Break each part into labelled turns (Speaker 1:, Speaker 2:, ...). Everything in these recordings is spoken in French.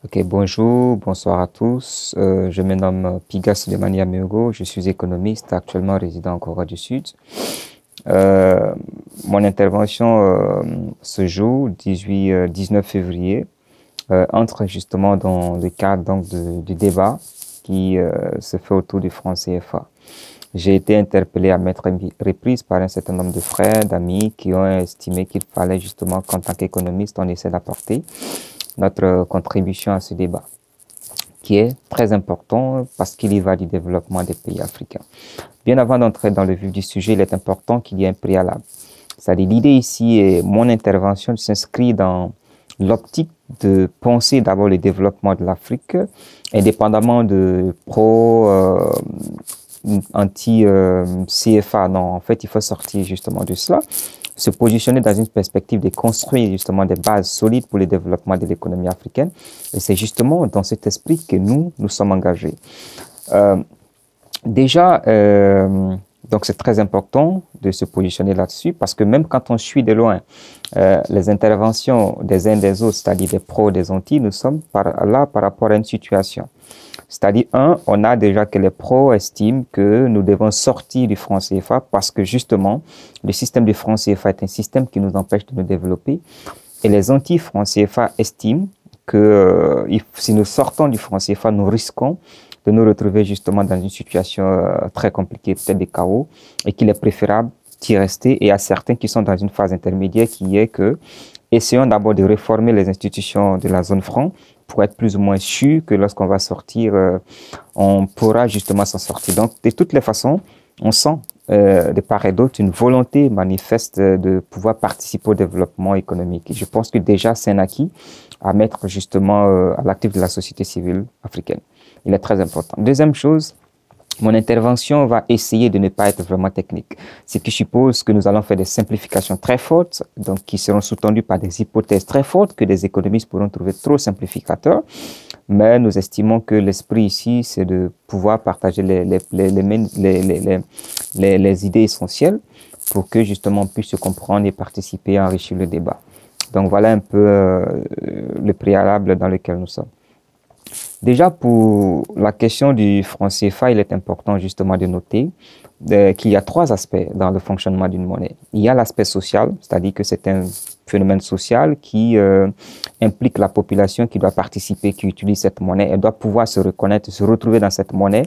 Speaker 1: Ok, bonjour, bonsoir à tous. Je me nomme Piga Souleymane Ameogo, je suis économiste actuellement résident en Corée du Sud. Mon intervention ce jour, 19 février, entre justement dans le cadre du débat qui se fait autour du franc CFA. J'ai été interpellé à maintes reprises par un certain nombre de frères, d'amis qui ont estimé qu'il fallait justement qu'en tant qu'économiste, on essaie d'apporter notre contribution à ce débat, qui est très important parce qu'il y va du développement des pays africains. Bien avant d'entrer dans le vif du sujet, il est important qu'il y ait un préalable. C'est-à-dire, l'idée ici et mon intervention s'inscrit dans l'optique de penser d'abord le développement de l'Afrique, indépendamment de anti-CFA. Non, en fait, il faut sortir justement de cela, se positionner dans une perspective de construire justement des bases solides pour le développement de l'économie africaine. Et c'est justement dans cet esprit que nous sommes engagés. Déjà, donc c'est très important de se positionner là-dessus parce que même quand on suit de loin les interventions des uns des autres, c'est-à-dire des pros, des anti, nous sommes là par rapport à une situation. C'est-à-dire, on a déjà que les pros estiment que nous devons sortir du franc CFA parce que justement, le système du franc CFA est un système qui nous empêche de nous développer. Et les anti-franc CFA estiment que si nous sortons du franc CFA, nous risquons de nous retrouver justement dans une situation très compliquée, peut-être des chaos, et qu'il est préférable d'y rester. Et il y a certains qui sont dans une phase intermédiaire qui est que essayons d'abord de réformer les institutions de la zone franc pour être plus ou moins sûr que lorsqu'on va sortir, on pourra justement s'en sortir. Donc, de toutes les façons, on sent de part et d'autre une volonté manifeste de pouvoir participer au développement économique. Et je pense que déjà, c'est un acquis à mettre justement à l'actif de la société civile africaine. Il est très important. Deuxième chose, mon intervention va essayer de ne pas être vraiment technique. Ce qui suppose que nous allons faire des simplifications très fortes, donc qui seront sous-tendues par des hypothèses très fortes que des économistes pourront trouver trop simplificateurs. Mais nous estimons que l'esprit ici, c'est de pouvoir partager les idées essentielles pour que justement on puisse se comprendre et participer à enrichir le débat. Donc voilà un peu le préalable dans lequel nous sommes. Déjà, pour la question du franc CFA, il est important justement de noter qu'il y a trois aspects dans le fonctionnement d'une monnaie. Il y a l'aspect social, c'est-à-dire que c'est un phénomène social qui implique la population qui doit participer, qui utilise cette monnaie. Elle doit pouvoir se reconnaître, se retrouver dans cette monnaie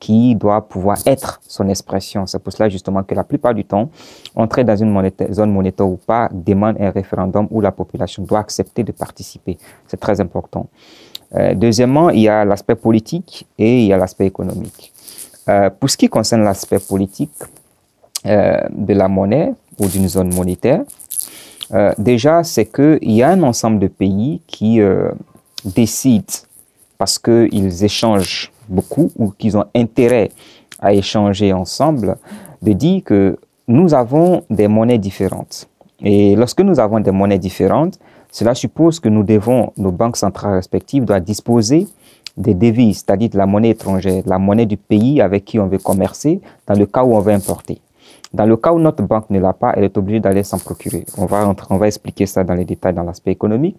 Speaker 1: qui doit pouvoir être son expression. C'est pour cela justement que la plupart du temps, entrer dans une zone monétaire ou pas demande un référendum où la population doit accepter de participer. C'est très important. Deuxièmement, il y a l'aspect politique et il y a l'aspect économique. Pour ce qui concerne l'aspect politique de la monnaie ou d'une zone monétaire, déjà, c'est qu'il y a un ensemble de pays qui décident, parce qu'ils échangent beaucoup ou qu'ils ont intérêt à échanger ensemble, de dire que nous avons des monnaies différentes. Et lorsque nous avons des monnaies différentes, cela suppose que nos banques centrales respectives doivent disposer des devises, c'est-à-dire de la monnaie étrangère, de la monnaie du pays avec qui on veut commercer, dans le cas où on veut importer. Dans le cas où notre banque ne l'a pas, elle est obligée d'aller s'en procurer. On va expliquer ça dans les détails dans l'aspect économique.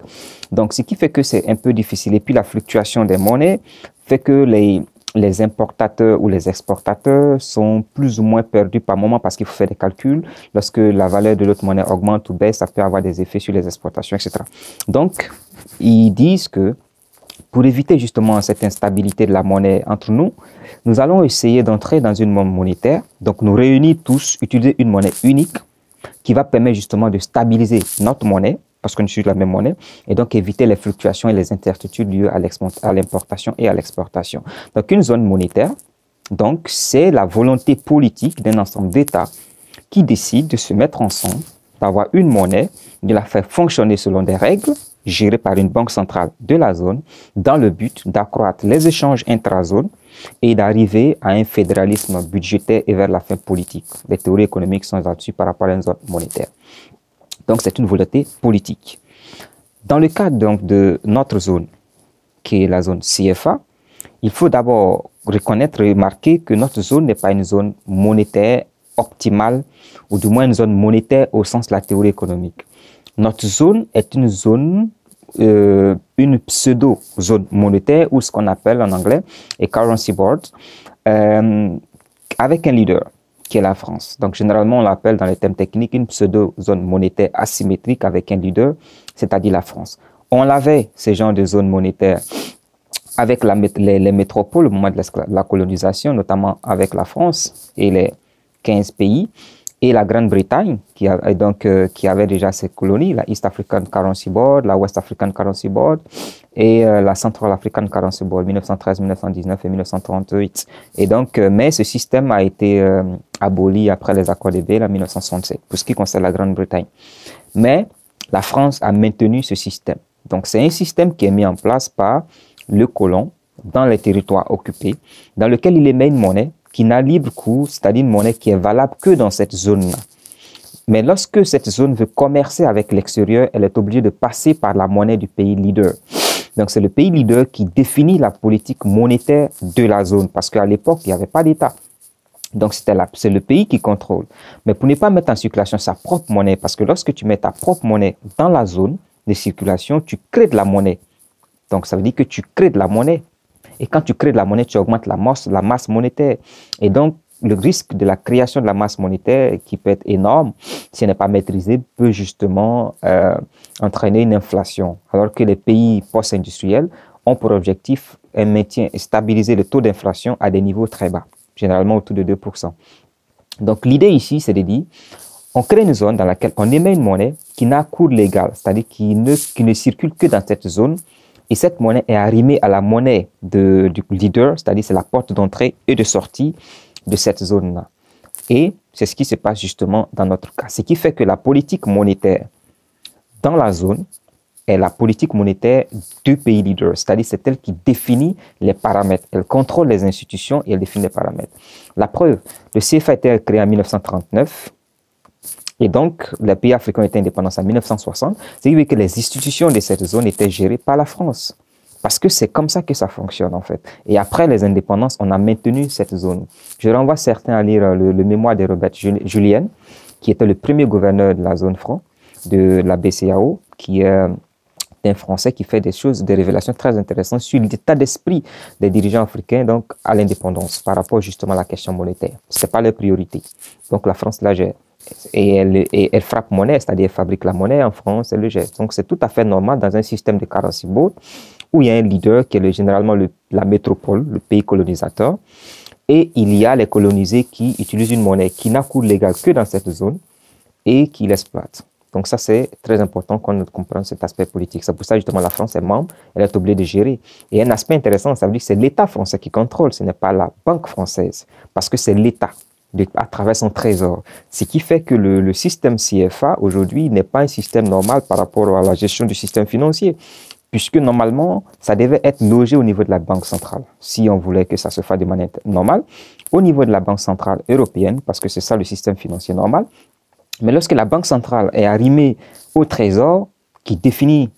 Speaker 1: Donc, ce qui fait que c'est un peu difficile. Et puis, la fluctuation des monnaies fait que les importateurs ou les exportateurs sont plus ou moins perdus par moment parce qu'il faut faire des calculs. Lorsque la valeur de l'autre monnaie augmente ou baisse, ça peut avoir des effets sur les exportations, etc. Donc, ils disent que pour éviter justement cette instabilité de la monnaie entre nous, nous allons essayer d'entrer dans une monnaie monétaire, donc nous réunir tous, utiliser une monnaie unique qui va permettre justement de stabiliser notre monnaie, parce qu'on utilise la même monnaie, et donc éviter les fluctuations et les incertitudes liées à l'importation et à l'exportation. Donc une zone monétaire, donc c'est la volonté politique d'un ensemble d'États qui décident de se mettre ensemble, d'avoir une monnaie, de la faire fonctionner selon des règles gérées par une banque centrale de la zone, dans le but d'accroître les échanges intra-zones et d'arriver à un fédéralisme budgétaire et vers la fin politique. Les théories économiques sont là-dessus par rapport à une zone monétaire. Donc, c'est une volonté politique. Dans le cadre donc, de notre zone, qui est la zone CFA, il faut d'abord reconnaître et remarquer que notre zone n'est pas une zone monétaire optimale, ou du moins une zone monétaire au sens de la théorie économique. Notre zone est une zone une pseudo-zone monétaire, ou ce qu'on appelle en anglais a currency board, avec un leader, qui est la France. Donc, généralement, on l'appelle dans les termes techniques une pseudo-zone monétaire asymétrique avec un leader, c'est-à-dire la France. On l'avait, ces genres de zones monétaires, avec les métropoles au moment de la colonisation, notamment avec la France et les 15 pays, et la Grande-Bretagne, qui avait déjà ses colonies, la East African Currency Board, la West African Currency Board, et la Central African Currency Board, 1913, 1919 et 1938. Et donc, mais ce système a été aboli après les accords de Bâle en 1967, pour ce qui concerne la Grande-Bretagne. Mais la France a maintenu ce système. Donc, c'est un système qui est mis en place par le colon dans les territoires occupés, dans lequel il émet une monnaie qui n'a libre cours, c'est-à-dire une monnaie qui est valable que dans cette zone-là. Mais lorsque cette zone veut commercer avec l'extérieur, elle est obligée de passer par la monnaie du pays leader. Donc, c'est le pays leader qui définit la politique monétaire de la zone, parce qu'à l'époque, il n'y avait pas d'État. Donc, c'est le pays qui contrôle. Mais pour ne pas mettre en circulation sa propre monnaie, parce que lorsque tu mets ta propre monnaie dans la zone de circulation, tu crées de la monnaie. Donc, ça veut dire que tu crées de la monnaie. Et quand tu crées de la monnaie, tu augmentes la masse monétaire. Et donc, le risque de la création de la masse monétaire, qui peut être énorme, si elle n'est pas maîtrisée, peut justement entraîner une inflation. Alors que les pays post-industriels ont pour objectif un maintien et stabiliser le taux d'inflation à des niveaux très bas, généralement autour de 2%. Donc, l'idée ici, c'est de dire, on crée une zone dans laquelle on émet une monnaie qui n'a cours légal, c'est-à-dire qui ne circule que dans cette zone. Et cette monnaie est arrimée à la monnaie du leader, c'est-à-dire c'est la porte d'entrée et de sortie de cette zone-là. Et c'est ce qui se passe justement dans notre cas. Ce qui fait que la politique monétaire dans la zone est la politique monétaire du pays leader, c'est-à-dire c'est elle qui définit les paramètres. Elle contrôle les institutions et elle définit les paramètres. La preuve, le CFA a été créé en 1939. Et donc, les pays africains étaient indépendants en 1960, c'est-à-dire que les institutions de cette zone étaient gérées par la France. Parce que c'est comme ça que ça fonctionne, en fait. Et après les indépendances, on a maintenu cette zone. Je renvoie certains à lire le mémoire de Robert Julien, qui était le premier gouverneur de la zone franc, de la BCEAO, qui est un Français qui fait des révélations très intéressantes sur l'état d'esprit des dirigeants africains donc à l'indépendance par rapport justement à la question monétaire. Ce n'est pas leur priorité. Donc la France la gère. Et elle frappe monnaie, c'est-à-dire elle fabrique la monnaie en France, elle le gère. Donc c'est tout à fait normal dans un système de currency board où il y a un leader qui est généralement la métropole, le pays colonisateur, et il y a les colonisés qui utilisent une monnaie qui n'a cours légal que dans cette zone et qui l'exploitent. Donc ça, c'est très important qu'on comprenne cet aspect politique. C'est pour ça, justement, la France est membre, elle est obligée de gérer. Et un aspect intéressant, ça veut dire que c'est l'État français qui contrôle, ce n'est pas la banque française, parce que c'est l'État à travers son trésor. Ce qui fait que le système CFA, aujourd'hui, n'est pas un système normal par rapport à la gestion du système financier, puisque normalement, ça devait être logé au niveau de la Banque centrale, si on voulait que ça se fasse de manière normale, au niveau de la Banque centrale européenne, parce que c'est ça le système financier normal. Mais lorsque la Banque centrale est arrimée au Trésor, qui définit,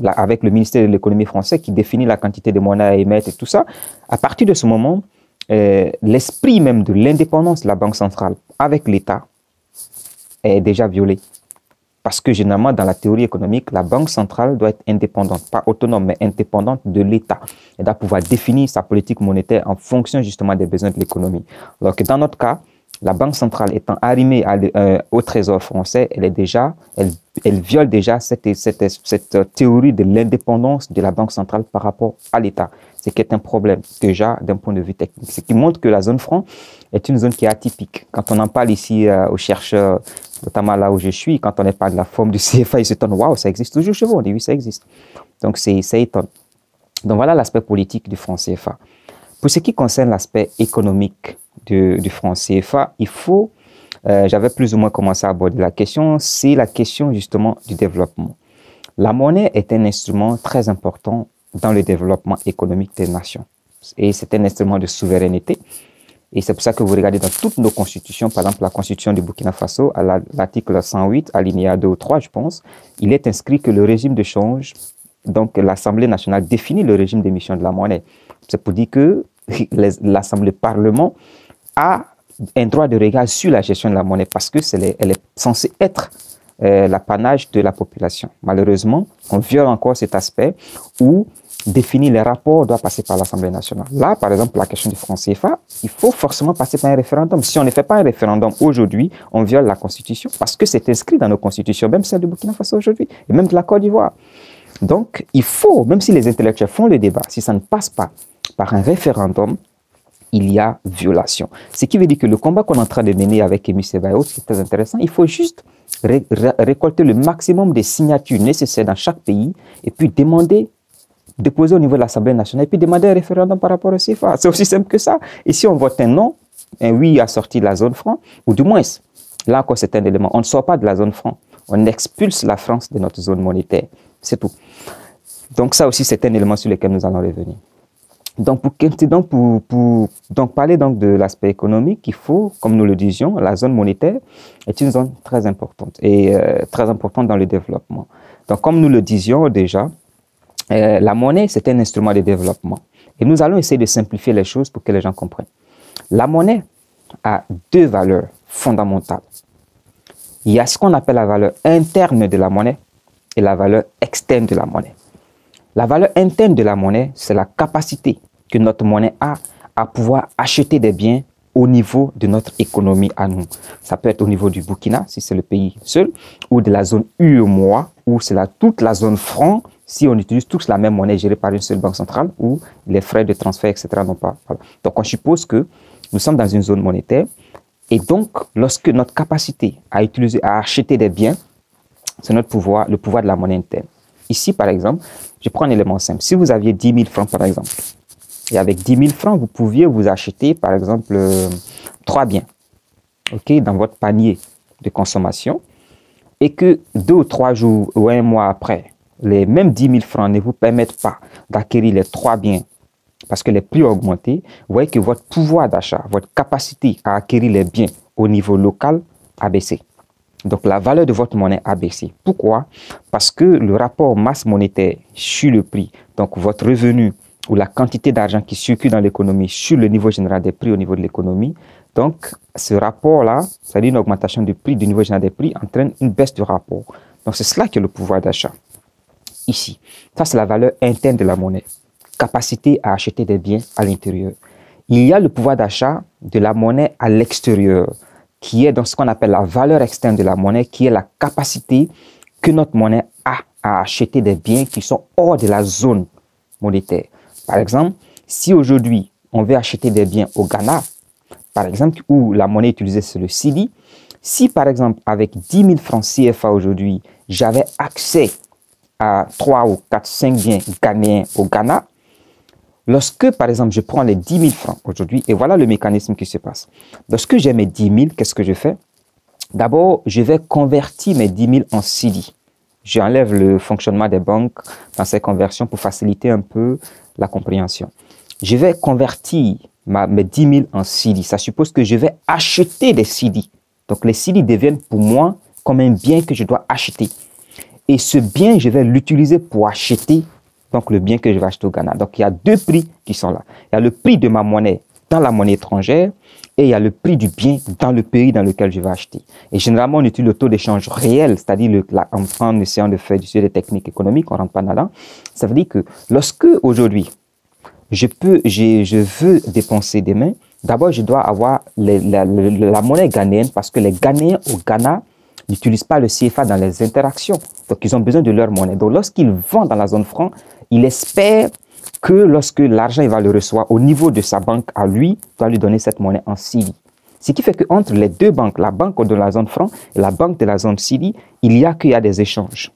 Speaker 1: avec le ministère de l'économie français, qui définit la quantité de monnaie à émettre et tout ça, à partir de ce moment, l'esprit même de l'indépendance de la Banque centrale avec l'État est déjà violé. Parce que généralement, dans la théorie économique, la Banque centrale doit être indépendante, pas autonome, mais indépendante de l'État. Elle doit pouvoir définir sa politique monétaire en fonction justement des besoins de l'économie. Alors que dans notre cas, la Banque centrale étant arrimée au Trésor français, elle viole déjà cette théorie de l'indépendance de la Banque centrale par rapport à l'État. Ce qui est un problème déjà d'un point de vue technique. Ce qui montre que la zone franc est une zone qui est atypique. Quand on en parle ici aux chercheurs, notamment là où je suis, quand on parle de la forme du CFA, ils s'étonnent, waouh, ça existe toujours chez vous. On dit oui, ça existe. Donc c'est étonnant. Donc voilà l'aspect politique du franc CFA. Pour ce qui concerne l'aspect économique du franc CFA, j'avais plus ou moins commencé à aborder la question, c'est la question justement du développement. La monnaie est un instrument très important dans le développement économique des nations. Et c'est un instrument de souveraineté. Et c'est pour ça que vous regardez dans toutes nos constitutions, par exemple la constitution du Burkina Faso, à l'article 108, alinéa 2 ou 3, je pense, il est inscrit que le régime de change, donc l'Assemblée nationale définit le régime d'émission de la monnaie. C'est pour dire que l'Assemblée Parlement a un droit de regard sur la gestion de la monnaie parce que elle est censée être l'apanage de la population. Malheureusement, on viole encore cet aspect où définir les rapports doit passer par l'Assemblée nationale. Là, par exemple, la question du franc CFA, il faut forcément passer par un référendum. Si on ne fait pas un référendum aujourd'hui, on viole la Constitution parce que c'est inscrit dans nos constitutions, même celle de Burkina Faso aujourd'hui, et même de la Côte d'Ivoire. Donc, il faut, même si les intellectuels font le débat, si ça ne passe pas par un référendum, il y a violation. Ce qui veut dire que le combat qu'on est en train de mener avec Kémy Séba et autres, c'est très intéressant, il faut juste récolter le maximum de signatures nécessaires dans chaque pays et puis déposer au niveau de l'Assemblée nationale et puis demander un référendum par rapport au CFA. C'est aussi simple que ça. Et si on vote un non, un oui à sortir de la zone franc, ou du moins, là encore c'est un élément, on ne sort pas de la zone franc, on expulse la France de notre zone monétaire. C'est tout. Donc ça aussi c'est un élément sur lequel nous allons revenir. Donc pour parler donc de l'aspect économique, il faut, comme nous le disions, la zone monétaire est une zone très importante et très importante dans le développement. Donc comme nous le disions déjà, la monnaie, c'est un instrument de développement. Et nous allons essayer de simplifier les choses pour que les gens comprennent. La monnaie a deux valeurs fondamentales. Il y a ce qu'on appelle la valeur interne de la monnaie et la valeur externe de la monnaie. La valeur interne de la monnaie, c'est la capacité que notre monnaie a à pouvoir acheter des biens au niveau de notre économie à nous. Ça peut être au niveau du Burkina, si c'est le pays seul, ou de la zone UEMOA, ou c'est toute la zone franc, si on utilise tous la même monnaie gérée par une seule banque centrale, où les frais de transfert, etc. n'ont pas. Voilà. Donc on suppose que nous sommes dans une zone monétaire, et donc lorsque notre capacité à acheter des biens, c'est notre pouvoir, le pouvoir de la monnaie interne. Ici, par exemple, je prends un élément simple. Si vous aviez 10 000 francs, par exemple, et avec 10 000 francs, vous pouviez vous acheter, par exemple, 3 biens, okay, dans votre panier de consommation, et que 2 ou 3 jours ou un mois après, les mêmes 10 000 francs ne vous permettent pas d'acquérir les 3 biens parce que les prix ont augmenté, vous voyez que votre pouvoir d'achat, votre capacité à acquérir les biens au niveau local a baissé. Donc, la valeur de votre monnaie a baissé. Pourquoi? Parce que le rapport masse monétaire sur le prix, donc votre revenu ou la quantité d'argent qui circule dans l'économie sur le niveau général des prix au niveau de l'économie, donc ce rapport-là, c'est-à-dire une augmentation du prix du niveau général des prix, entraîne une baisse du rapport. Donc, c'est cela qui est le pouvoir d'achat. Ici, ça c'est la valeur interne de la monnaie, capacité à acheter des biens à l'intérieur. Il y a le pouvoir d'achat de la monnaie à l'extérieur, qui est dans ce qu'on appelle la valeur externe de la monnaie, qui est la capacité que notre monnaie a à acheter des biens qui sont hors de la zone monétaire. Par exemple, si aujourd'hui on veut acheter des biens au Ghana, par exemple, où la monnaie utilisée c'est le cedi, si par exemple avec 10 000 francs CFA aujourd'hui, j'avais accès à 3 ou 4, 5 biens ghanéens au Ghana, lorsque, par exemple, je prends les 10 000 francs aujourd'hui, et voilà le mécanisme qui se passe. Lorsque j'ai mes 10 000, qu'est-ce que je fais? D'abord, je vais convertir mes 10 000 en cedi. J'enlève le fonctionnement des banques dans ces conversions pour faciliter un peu la compréhension. Je vais convertir mes 10 000 en cedi. Ça suppose que je vais acheter des cedi. Donc, les cedi deviennent pour moi comme un bien que je dois acheter. Et ce bien, je vais l'utiliser pour acheter donc le bien que je vais acheter au Ghana. Donc, il y a deux prix qui sont là. Il y a le prix de ma monnaie dans la monnaie étrangère et il y a le prix du bien dans le pays dans lequel je vais acheter. Et généralement, on utilise le taux d'échange réel, c'est-à-dire en essayant de faire des techniques économiques, on ne rentre pas là-dedans. Ça veut dire que lorsque, aujourd'hui, je veux dépenser des mains, d'abord, je dois avoir la monnaie ghanéenne parce que les Ghanéens au Ghana n'utilisent pas le CFA dans les interactions. Donc, ils ont besoin de leur monnaie. Donc, lorsqu'ils vendent dans la zone franc, il espère que lorsque l'argent il va le recevoir au niveau de sa banque à lui, doit lui donner cette monnaie en cedi. Ce qui fait qu'entre les deux banques, la banque de la zone franc et la banque de la zone cedi, il y a des échanges.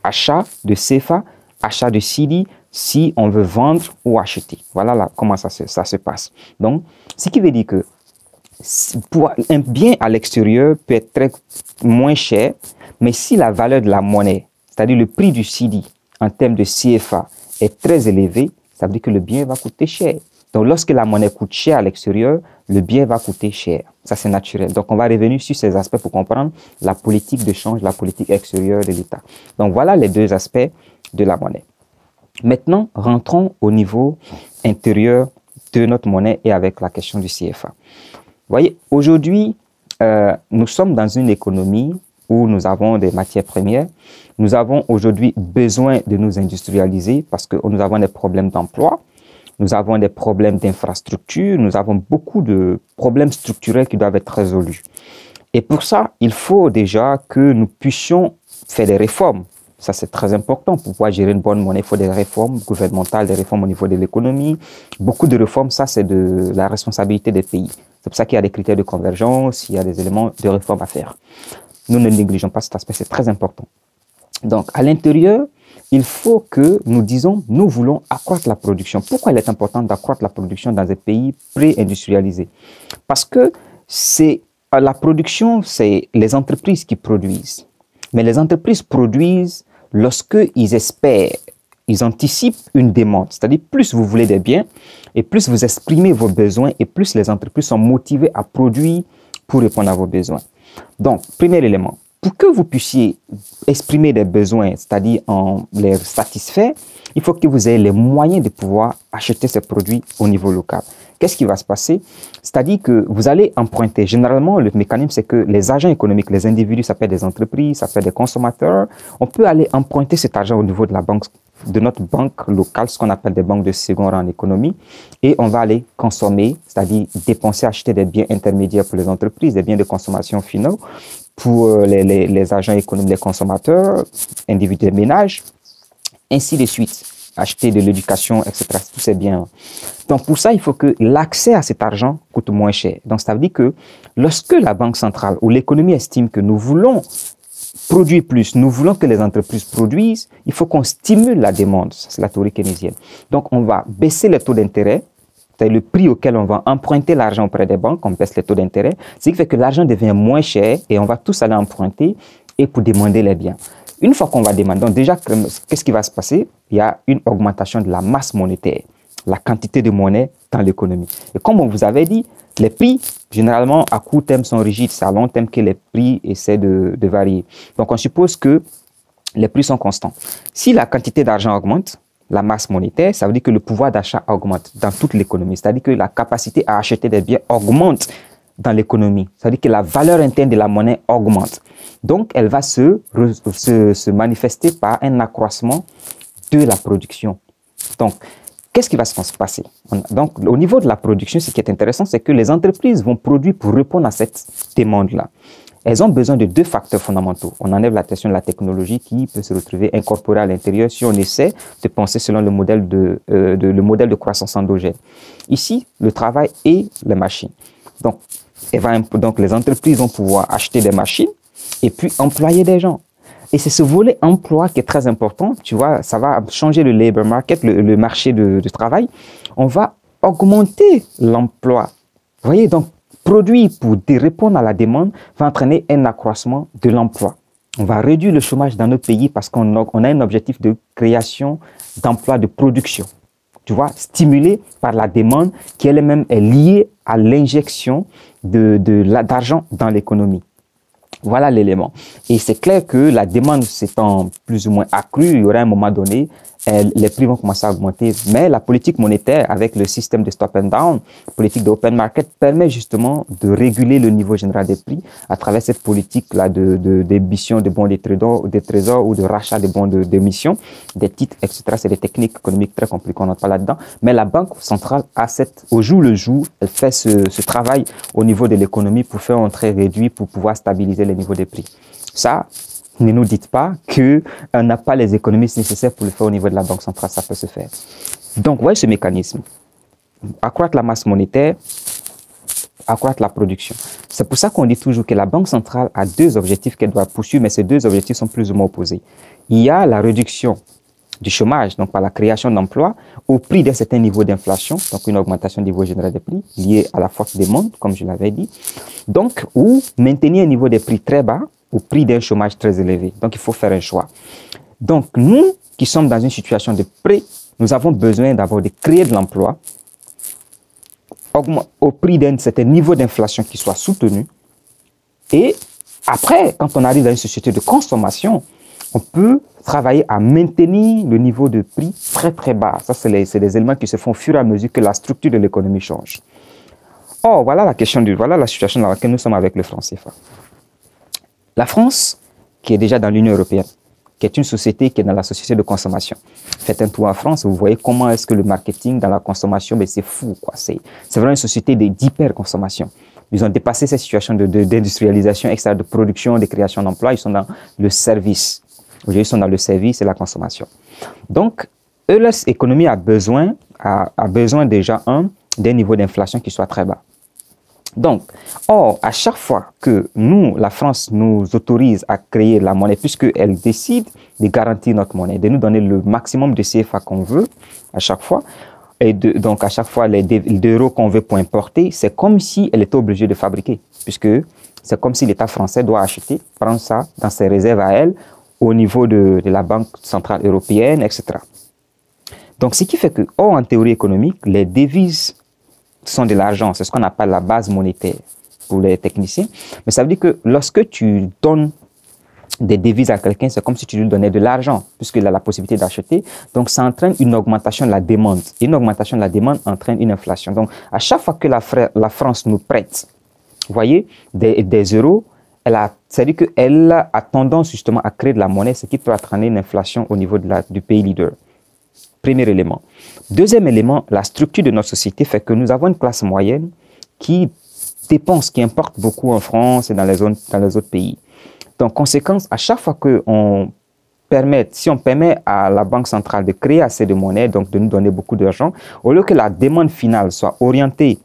Speaker 1: Achat de CFA, achat de cedi, si on veut vendre ou acheter. Voilà là, comment ça se passe. Donc, ce qui veut dire que pour un bien à l'extérieur peut être moins cher, mais si la valeur de la monnaie, c'est-à-dire le prix du cedi en termes de CFA est très élevé, ça veut dire que le bien va coûter cher. Donc, lorsque la monnaie coûte cher à l'extérieur, le bien va coûter cher. Ça, c'est naturel. Donc, on va revenir sur ces aspects pour comprendre la politique de change, la politique extérieure de l'État. Donc, voilà les deux aspects de la monnaie. Maintenant, rentrons au niveau intérieur de notre monnaie et avec la question du CFA. Vous voyez, aujourd'hui, nous sommes dans une économie où nous avons des matières premières. Nous avons aujourd'hui besoin de nous industrialiser parce que nous avons des problèmes d'emploi, nous avons des problèmes d'infrastructure, nous avons beaucoup de problèmes structurels qui doivent être résolus. Et pour ça, il faut déjà que nous puissions faire des réformes. Ça, c'est très important. Pour pouvoir gérer une bonne monnaie, il faut des réformes gouvernementales, des réformes au niveau de l'économie. Beaucoup de réformes, ça, c'est de la responsabilité des pays. C'est pour ça qu'il y a des critères de convergence, il y a des éléments de réforme à faire. Nous ne négligeons pas cet aspect, c'est très important. Donc, à l'intérieur, il faut que nous disons, nous voulons accroître la production. Pourquoi il est important d'accroître la production dans des pays pré-industrialisés? Parce que la production, c'est les entreprises qui produisent. Mais les entreprises produisent lorsqu'ils espèrent, ils anticipent une demande. C'est-à-dire, plus vous voulez des biens et plus vous exprimez vos besoins et plus les entreprises sont motivées à produire pour répondre à vos besoins. Donc, premier élément, pour que vous puissiez exprimer des besoins, c'est-à-dire les satisfaire, il faut que vous ayez les moyens de pouvoir acheter ces produits au niveau local. Qu'est-ce qui va se passer? C'est-à-dire que vous allez emprunter. Généralement, le mécanisme, c'est que les agents économiques, les individus, ça peut être des entreprises, ça peut être des consommateurs. On peut aller emprunter cet argent au niveau de la banque, de notre banque locale, ce qu'on appelle des banques de second rang en économie, et on va aller consommer, c'est-à-dire dépenser, acheter des biens intermédiaires pour les entreprises, des biens de consommation finaux pour les agents économiques, les consommateurs, individus des ménages, ainsi de suite. Acheter de l'éducation, etc. Tous ces biens. Donc, pour ça, il faut que l'accès à cet argent coûte moins cher. Donc, ça veut dire que lorsque la banque centrale ou l'économie estime que nous voulons produire plus, nous voulons que les entreprises produisent, il faut qu'on stimule la demande. C'est la théorie keynésienne. Donc, on va baisser les taux d'intérêt, c'est le prix auquel on va emprunter l'argent auprès des banques, on baisse les taux d'intérêt, ce qui fait que l'argent devient moins cher et on va tous aller emprunter et pour demander les biens. Une fois qu'on va demander, donc déjà, qu'est-ce qui va se passer? Il y a une augmentation de la masse monétaire, la quantité de monnaie dans l'économie. Et comme on vous avait dit, les prix, généralement, à court terme, sont rigides. C'est à long terme que les prix essaient de varier. Donc, on suppose que les prix sont constants. Si la quantité d'argent augmente, la masse monétaire, ça veut dire que le pouvoir d'achat augmente dans toute l'économie. C'est-à-dire que la capacité à acheter des biens augmente dans l'économie. C'est-à-dire que la valeur interne de la monnaie augmente. Donc, elle va se manifester par un accroissement de la production. Donc, qu'est-ce qui va se passer? Donc, au niveau de la production, ce qui est intéressant, c'est que les entreprises vont produire pour répondre à cette demande-là. Elles ont besoin de deux facteurs fondamentaux. On enlève la question de la technologie qui peut se retrouver incorporée à l'intérieur si on essaie de penser selon le modèle de croissance endogène. Ici, le travail et les machines. Donc, les entreprises vont pouvoir acheter des machines et puis employer des gens. Et c'est ce volet emploi qui est très important. Tu vois, ça va changer le labor market, le marché du travail. On va augmenter l'emploi. Vous voyez, donc, produire pour répondre à la demande va entraîner un accroissement de l'emploi. On va réduire le chômage dans nos pays parce qu'on a un objectif de création d'emplois de production. Tu vois, stimulé par la demande qui elle-même est liée à l'injection d'argent dans l'économie. Voilà l'élément. Et c'est clair que la demande s'étant plus ou moins accrue, il y aura un moment donné, les prix vont commencer à augmenter. Mais la politique monétaire, avec le système de stop and down, politique de open market, permet justement de réguler le niveau général des prix à travers cette politique-là d'émission de bons des trésors ou de rachat de bons d'émission, des titres, etc. C'est des techniques économiques très compliquées, on n'entre pas là-dedans. Mais la Banque centrale a au jour le jour, elle fait ce travail au niveau de l'économie pour faire un trait réduit pour pouvoir stabiliser les niveaux des prix. Ça, ne nous dites pas qu'on n'a pas les économistes nécessaires pour le faire au niveau de la Banque centrale, ça peut se faire. Donc, voyez ce mécanisme. Accroître la masse monétaire, accroître la production. C'est pour ça qu'on dit toujours que la Banque centrale a deux objectifs qu'elle doit poursuivre, mais ces deux objectifs sont plus ou moins opposés. Il y a la réduction du chômage, donc par la création d'emplois, au prix d'un certain niveau d'inflation, donc une augmentation du niveau général des prix liée à la force demande, comme je l'avais dit, donc, ou maintenir un niveau des prix très bas, au prix d'un chômage très élevé. Donc, il faut faire un choix. Donc, nous qui sommes dans une situation de prêt, nous avons besoin de créer de l'emploi au prix d'un certain niveau d'inflation qui soit soutenu. Et après, quand on arrive dans une société de consommation, on peut travailler à maintenir le niveau de prix très très bas. Ça, c'est des éléments qui se font au fur et à mesure que la structure de l'économie change. Or, voilà la situation dans laquelle nous sommes avec le franc CFA. La France qui est déjà dans l'Union européenne, qui est une société qui est dans la société de consommation. Faites un tour en France, vous voyez comment est-ce que le marketing dans la consommation, mais c'est fou, quoi. C'est vraiment une société d'hyper-consommation. Ils ont dépassé cette situation d'industrialisation, etc., de production, de création d'emplois. Ils sont dans le service. Aujourd'hui, ils sont dans le service et la consommation. Donc, eux, leur économie a besoin déjà, d'un niveau d'inflation qui soit très bas. Donc, or, à chaque fois que nous, la France, nous autorise à créer la monnaie, puisqu'elle décide de garantir notre monnaie, de nous donner le maximum de CFA qu'on veut à chaque fois, et donc à chaque fois les euros qu'on veut pour importer, c'est comme si elle était obligée de fabriquer, puisque c'est comme si l'État français doit acheter, prendre ça dans ses réserves à elle, au niveau de la Banque centrale européenne, etc. Donc, ce qui fait que, en théorie économique, les devises sont de l'argent. C'est ce qu'on appelle la base monétaire pour les techniciens. Mais ça veut dire que lorsque tu donnes des devises à quelqu'un, c'est comme si tu lui donnais de l'argent, puisqu'il a la possibilité d'acheter. Donc, ça entraîne une augmentation de la demande. Et une augmentation de la demande entraîne une inflation. Donc, à chaque fois que la France nous prête, vous voyez, des euros, c'est-à-dire qu'elle a tendance justement à créer de la monnaie, ce qui peut entraîner une inflation au niveau du pays leader. Premier élément. Deuxième élément, la structure de notre société fait que nous avons une classe moyenne qui dépense, qui importe beaucoup en France et dans les autres pays. Donc, conséquence, à chaque fois qu'on si on permet à la Banque centrale de créer assez de monnaie, donc de nous donner beaucoup d'argent, au lieu que la demande finale soit orientée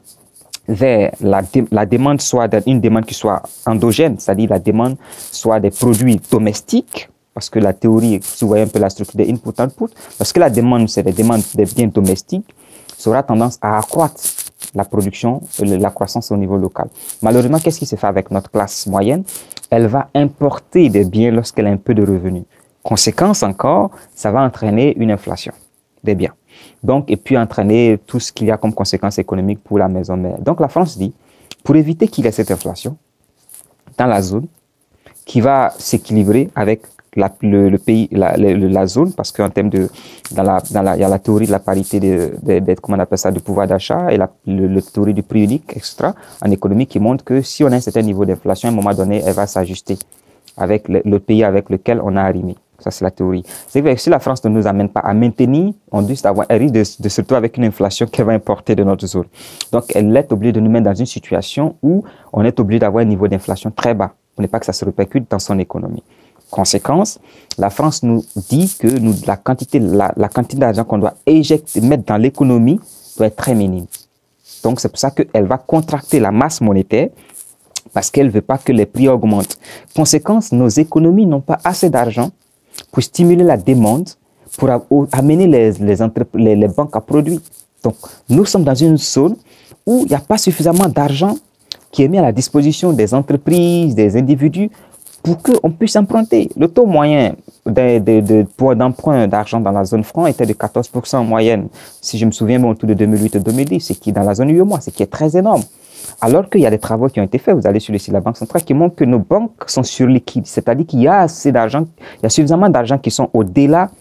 Speaker 1: vers la demande, soit une demande qui soit endogène, c'est-à-dire la demande soit des produits domestiques, parce que la théorie, si vous voyez un peu la structure des input-output, parce que la demande, c'est des demandes des biens domestiques, ça aura tendance à accroître la production, la croissance au niveau local. Malheureusement, qu'est-ce qui se fait avec notre classe moyenne? Elle va importer des biens lorsqu'elle a un peu de revenus. Conséquence encore, ça va entraîner une inflation des biens. Donc, et puis entraîner tout ce qu'il y a comme conséquence économique pour la maison mère. Donc, la France dit, pour éviter qu'il y ait cette inflation dans la zone, qui va s'équilibrer avec le pays, la zone, parce qu'en termes de, il y a la théorie de la parité comment on appelle ça, du pouvoir d'achat et la théorie du prix unique, etc. en économie qui montre que si on a un certain niveau d'inflation, à un moment donné, elle va s'ajuster avec le pays avec lequel on a arrimé. Ça, c'est la théorie. C'est vrai que si la France ne nous amène pas à maintenir, elle risque de se retrouver avec une inflation qu'elle va importer de notre zone. Donc, elle est obligée de nous mettre dans une situation où on est obligé d'avoir un niveau d'inflation très bas pour ne pas que ça se répercute dans son économie. Conséquence, la France nous dit que la quantité d'argent qu'on doit mettre dans l'économie doit être très minime. Donc, c'est pour ça qu'elle va contracter la masse monétaire parce qu'elle ne veut pas que les prix augmentent. Conséquence, nos économies n'ont pas assez d'argent pour stimuler la demande, pour amener les banques à produire. Donc, nous sommes dans une zone où il n'y a pas suffisamment d'argent qui est mis à la disposition des entreprises, des individus, pour qu'on puisse emprunter. Le taux moyen d'emprunt d'argent dans la zone franc était de 14% en moyenne. Si je me souviens bien, autour de 2008 et 2010, ce qui est dans la zone UEMOA, ce qui est très énorme. Alors qu'il y a des travaux qui ont été faits, vous allez sur le site de la Banque centrale, qui montrent que nos banques sont surliquides. C'est-à-dire qu'il y a assez d'argent, il y a suffisamment d'argent qui sont au-delà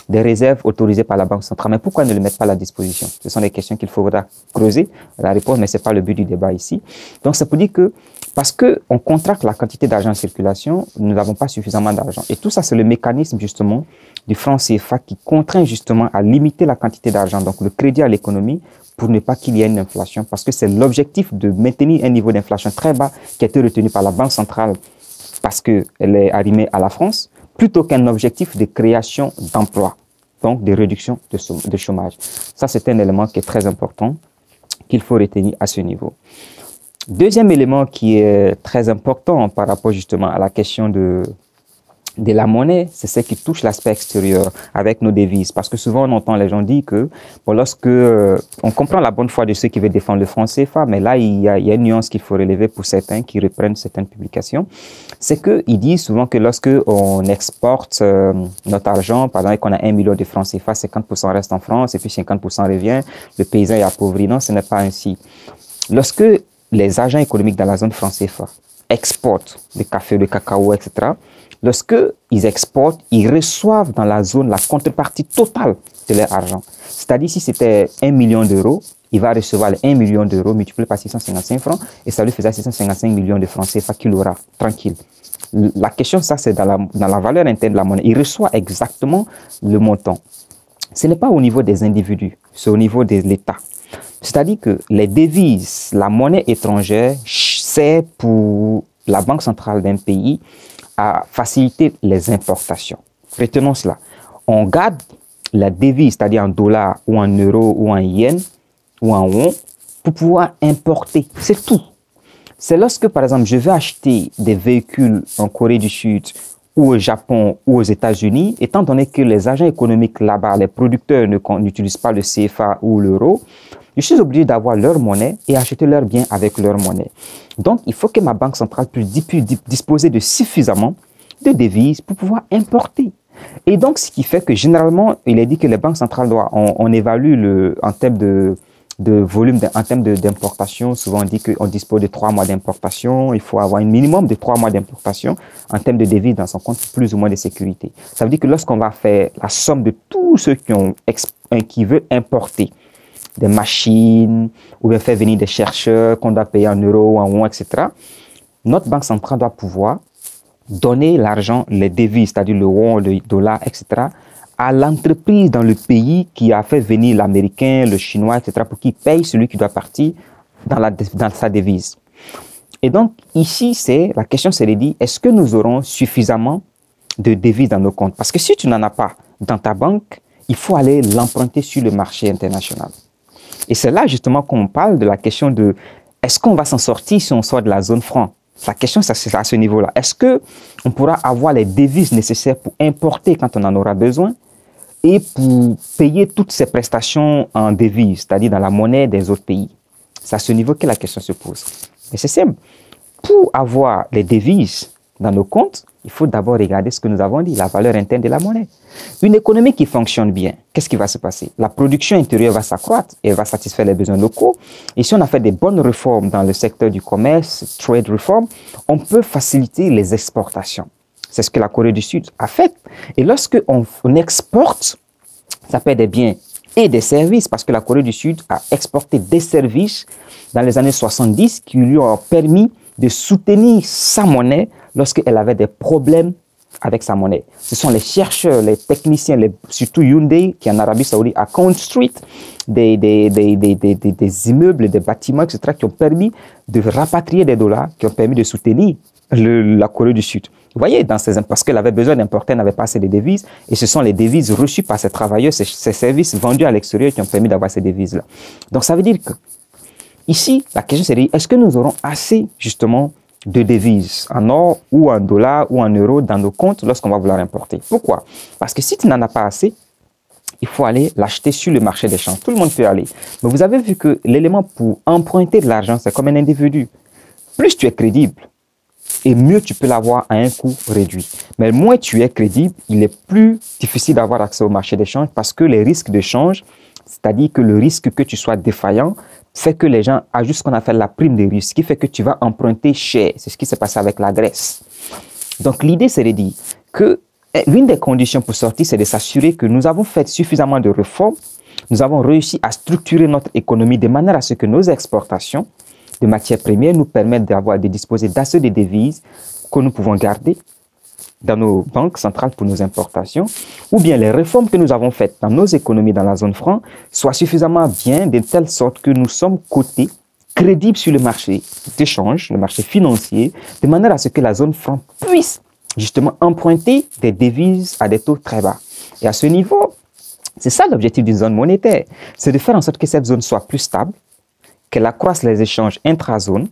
Speaker 1: des réserves autorisées par la Banque centrale. Mais pourquoi ne le mettre pas à la disposition? Ce sont des questions qu'il faudra creuser. La réponse, mais ce n'est pas le but du débat ici. Donc, c'est pour dire que parce qu'on contracte la quantité d'argent en circulation, nous n'avons pas suffisamment d'argent. Et tout ça, c'est le mécanisme justement du franc CFA qui contraint justement à limiter la quantité d'argent, donc le crédit à l'économie, pour ne pas qu'il y ait une inflation. Parce que c'est l'objectif de maintenir un niveau d'inflation très bas qui a été retenu par la Banque centrale parce qu'elle est arrimée à la France, plutôt qu'un objectif de création d'emplois, donc de réduction de chômage. Ça, c'est un élément qui est très important, qu'il faut retenir à ce niveau. Deuxième élément qui est très important par rapport justement à la question de la monnaie, c'est ce qui touche l'aspect extérieur avec nos devises. Parce que souvent, on entend les gens dire que bon, lorsque on comprend la bonne foi de ceux qui veulent défendre le franc CFA, mais là, il y a une nuance qu'il faut relever pour certains qui reprennent certaines publications. C'est qu'ils disent souvent que lorsque on exporte notre argent, par exemple, qu'on a 1 million de francs CFA, 50% reste en France et puis 50% revient, le paysan est appauvri. Non, ce n'est pas ainsi. Lorsque les agents économiques dans la zone franc CFA exportent le café, le cacao, etc., lorsque ils exportent, ils reçoivent dans la zone la contrepartie totale de leur argent. C'est-à-dire, si c'était 1 million d'euros, il va recevoir les 1 million d'euros multiplié par 655 francs et ça lui faisait 655 millions de francs CFA qu'il aura, tranquille. La question, ça, c'est dans la valeur interne de la monnaie. Il reçoit exactement le montant. Ce n'est pas au niveau des individus, c'est au niveau de l'État. C'est-à-dire que les devises, la monnaie étrangère, c'est pour la banque centrale d'un pays à faciliter les importations. Retenons cela. On garde la devise, c'est-à-dire en dollars ou en euros ou en yens ou en won, pour pouvoir importer. C'est tout. C'est lorsque, par exemple, je vais acheter des véhicules en Corée du Sud ou au Japon ou aux États-Unis, étant donné que les agents économiques là-bas, les producteurs n'utilisent pas le CFA ou l'euro, je suis obligé d'avoir leur monnaie et acheter leurs biens avec leur monnaie. Donc, il faut que ma banque centrale puisse disposer de suffisamment de devises pour pouvoir importer. Et donc, ce qui fait que généralement, il est dit que les banques centrales on évalue en termes de volume, en termes d'importation. Souvent, on dit qu'on dispose de 3 mois d'importation. Il faut avoir un minimum de 3 mois d'importation en termes de devises dans son compte, plus ou moins de sécurité. Ça veut dire que lorsqu'on va faire la somme de tous ceux qui veulent importer des machines ou bien faire venir des chercheurs qu'on doit payer en euros, en won, etc., notre banque centrale doit pouvoir donner l'argent, les devises, c'est-à-dire le won, le dollar, etc., à l'entreprise dans le pays qui a fait venir l'américain, le chinois, etc., pour qu'il paye celui qui doit partir dans sa devise. Et donc, ici, la question c'est de dire, est-ce que nous aurons suffisamment de devises dans nos comptes? Parce que si tu n'en as pas dans ta banque, il faut aller l'emprunter sur le marché international. Et c'est là justement qu'on parle de la question de, est-ce qu'on va s'en sortir si on sort de la zone franc? La question, c'est à ce niveau-là. Est-ce qu'on pourra avoir les devises nécessaires pour importer quand on en aura besoin et pour payer toutes ces prestations en devises, c'est-à-dire dans la monnaie des autres pays? C'est à ce niveau que la question se pose. Mais c'est simple. Pour avoir les devises dans nos comptes, il faut d'abord regarder ce que nous avons dit, la valeur interne de la monnaie. Une économie qui fonctionne bien, qu'est-ce qui va se passer? La production intérieure va s'accroître et elle va satisfaire les besoins locaux. Et si on a fait des bonnes réformes dans le secteur du commerce, trade reform, on peut faciliter les exportations. C'est ce que la Corée du Sud a fait. Et lorsque on exporte, ça peut être des biens et des services, parce que la Corée du Sud a exporté des services dans les années 70 qui lui ont permis de soutenir sa monnaie lorsqu'elle avait des problèmes avec sa monnaie. Ce sont les chercheurs, les techniciens, surtout Hyundai, qui en Arabie Saoudite, à Count Street, des immeubles, des bâtiments, etc., qui ont permis de rapatrier des dollars, qui ont permis de soutenir la Corée du Sud. Vous voyez, parce qu'elle avait besoin d'importer, elle n'avait pas assez de devises, et ce sont les devises reçues par ces travailleurs, ces services vendus à l'extérieur qui ont permis d'avoir ces devises-là. Donc ça veut dire que, ici, la question c'est, est-ce que nous aurons assez, justement, de devises en or ou en dollars ou en euros dans nos comptes lorsqu'on va vouloir importer? Pourquoi? Parce que si tu n'en as pas assez, il faut aller l'acheter sur le marché des changes. Tout le monde peut aller. Mais vous avez vu que l'élément pour emprunter de l'argent, c'est comme un individu. Plus tu es crédible, et mieux tu peux l'avoir à un coût réduit. Mais moins tu es crédible, il est plus difficile d'avoir accès au marché des changes parce que les risques de change, c'est-à-dire que le risque que tu sois défaillant, fait que les gens ajoutent ce qu'on appelle la prime de risque, ce qui fait que tu vas emprunter cher. C'est ce qui s'est passé avec la Grèce. Donc l'idée, c'est de dire que l'une des conditions pour sortir, c'est de s'assurer que nous avons fait suffisamment de réformes, nous avons réussi à structurer notre économie de manière à ce que nos exportations de matières premières nous permettent de disposer d'assez de devises que nous pouvons garder dans nos banques centrales pour nos importations, ou bien les réformes que nous avons faites dans nos économies dans la zone franc soient suffisamment bien de telle sorte que nous sommes cotés, crédibles sur le marché d'échange, le marché financier, de manière à ce que la zone franc puisse justement emprunter des devises à des taux très bas. Et à ce niveau, c'est ça l'objectif d'une zone monétaire, c'est de faire en sorte que cette zone soit plus stable, qu'elle accroisse les échanges intra-zones,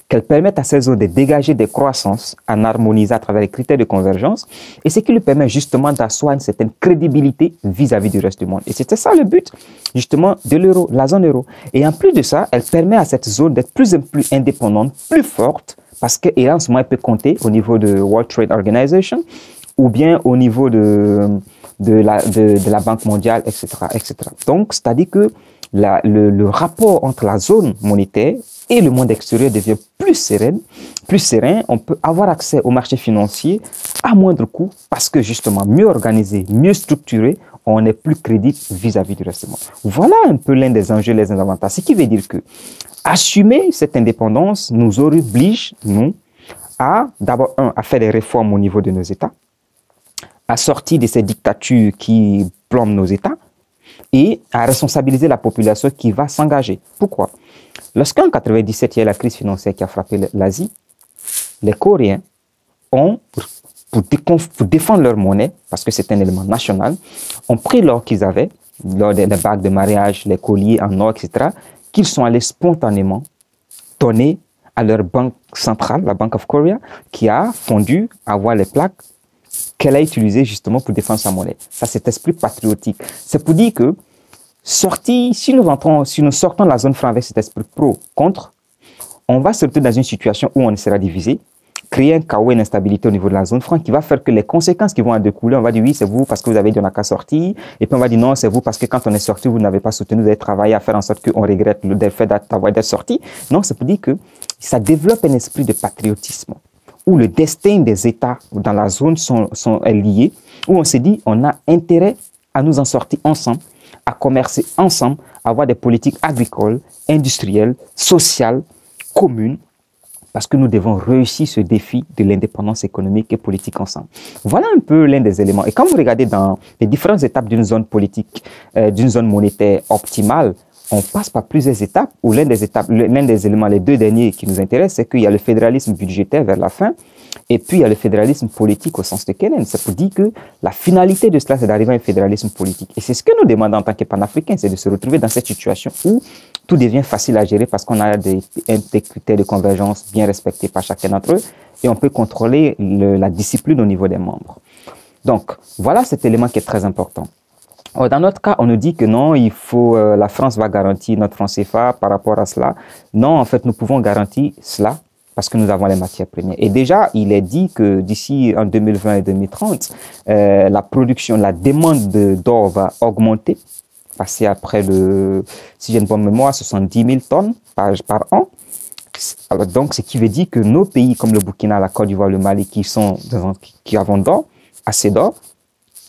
Speaker 1: qu'elle permette à ces zones de dégager des croissances en harmonisant à travers les critères de convergence, et ce qui lui permet justement d'asseoir une certaine crédibilité vis-à-vis du reste du monde. Et c'était ça le but, justement, de l'euro, la zone euro. Et en plus de ça, elle permet à cette zone d'être plus en plus indépendante, plus forte, parce qu'elle en ce moment, elle peut compter au niveau de World Trade Organization, ou bien au niveau de la Banque mondiale, etc., etc. Donc, c'est-à-dire que le rapport entre la zone monétaire et le monde extérieur devient plus serein, on peut avoir accès au marché financier à moindre coût parce que justement mieux organisé, mieux structuré, on est plus crédible vis-à-vis du reste du monde. Voilà un peu l'un des enjeux, les avantages. Ce qui veut dire que assumer cette indépendance nous oblige, nous, d'abord, à faire des réformes au niveau de nos États, à sortir de ces dictatures qui plombent nos États et à responsabiliser la population qui va s'engager. Pourquoi? Lorsqu'en 1997, il y a la crise financière qui a frappé l'Asie, les Coréens ont, pour défendre leur monnaie, parce que c'est un élément national, ont pris l'or qu'ils avaient, l'or des bagues de mariage, les colliers en or, etc., qu'ils sont allés spontanément donner à leur banque centrale, la Bank of Korea, qui a fondu à avoir les plaques qu'elle a utilisées justement pour défendre sa monnaie. Ça, c'est esprit patriotique. C'est pour dire que si nous sortons de la zone franc avec cet esprit pro-contre, on va se retrouver dans une situation où on sera divisé, créer un chaos et une instabilité au niveau de la zone franc qui va faire que les conséquences qui vont en découler, on va dire oui, c'est vous parce que vous avez dit on n'a qu'à sortir, et puis on va dire non, c'est vous parce que quand on est sorti, vous n'avez pas soutenu, vous avez travaillé à faire en sorte qu'on regrette le fait d'être sorti. Non, c'est pour dire que ça développe un esprit de patriotisme où le destin des États dans la zone est liés, où on se dit on a intérêt à nous en sortir ensemble, à commercer ensemble, à avoir des politiques agricoles, industrielles, sociales, communes, parce que nous devons réussir ce défi de l'indépendance économique et politique ensemble. Voilà un peu l'un des éléments. Et quand vous regardez dans les différentes étapes d'une zone politique, d'une zone monétaire optimale, on passe par plusieurs étapes, où l'un des éléments, les deux derniers qui nous intéressent, c'est qu'il y a le fédéralisme budgétaire vers la fin, et puis il y a le fédéralisme politique au sens de Keynes. Ça peut dire que la finalité de cela, c'est d'arriver à un fédéralisme politique. Et c'est ce que nous demandons en tant que panafricains, c'est de se retrouver dans cette situation où tout devient facile à gérer parce qu'on a des critères de convergence bien respectés par chacun d'entre eux, et on peut contrôler la discipline au niveau des membres. Donc, voilà cet élément qui est très important. Dans notre cas, on nous dit que non, la France va garantir notre franc CFA par rapport à cela. Non, en fait, nous pouvons garantir cela parce que nous avons les matières premières. Et déjà, il est dit que d'ici en 2020 et 2030, la demande d'or va augmenter, passer après si j'ai une bonne mémoire, 70 000 tonnes par an. Alors, donc, ce qui veut dire que nos pays comme le Burkina, la Côte d'Ivoire, le Mali, qui avons d'or, assez d'or,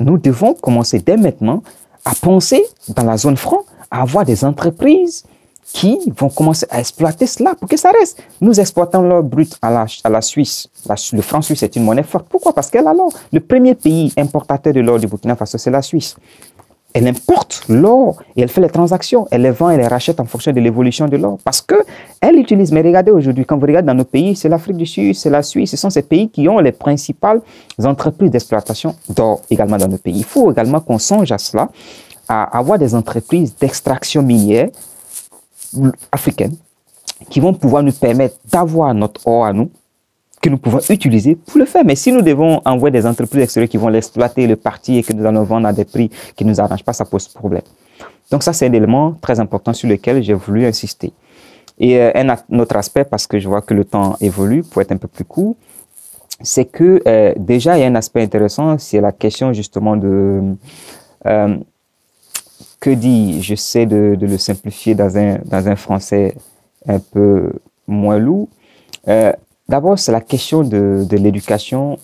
Speaker 1: nous devons commencer dès maintenant à penser dans la zone franc, à avoir des entreprises qui vont commencer à exploiter cela pour que ça reste. Nous exploitons l'or brut à la Suisse. Le franc suisse est une monnaie forte. Pourquoi? Parce qu'elle a l'or. Le premier pays importateur de l'or du Burkina Faso, c'est la Suisse. Elle importe l'or et elle fait les transactions. Elle les vend et les rachète en fonction de l'évolution de l'or. Parce qu'elle utilise. Mais regardez aujourd'hui, quand vous regardez dans nos pays, c'est l'Afrique du Sud, c'est la Suisse. Ce sont ces pays qui ont les principales entreprises d'exploitation d'or également dans nos pays. Il faut également qu'on songe à cela, à avoir des entreprises d'extraction minière africaines qui vont pouvoir nous permettre d'avoir notre or à nous, que nous pouvons utiliser pour le faire. Mais si nous devons envoyer des entreprises extérieures qui vont l'exploiter, le partir et que nous allons vendre à des prix qui ne nous arrangent pas, ça pose problème. Donc ça, c'est un élément très important sur lequel j'ai voulu insister. Et un autre aspect, parce que je vois que le temps évolue, pour être un peu plus court, c'est que déjà, il y a un aspect intéressant, c'est la question justement de... que dit, j'essaie de le simplifier dans un français un peu moins lourd. D'abord, c'est la question de l'éducation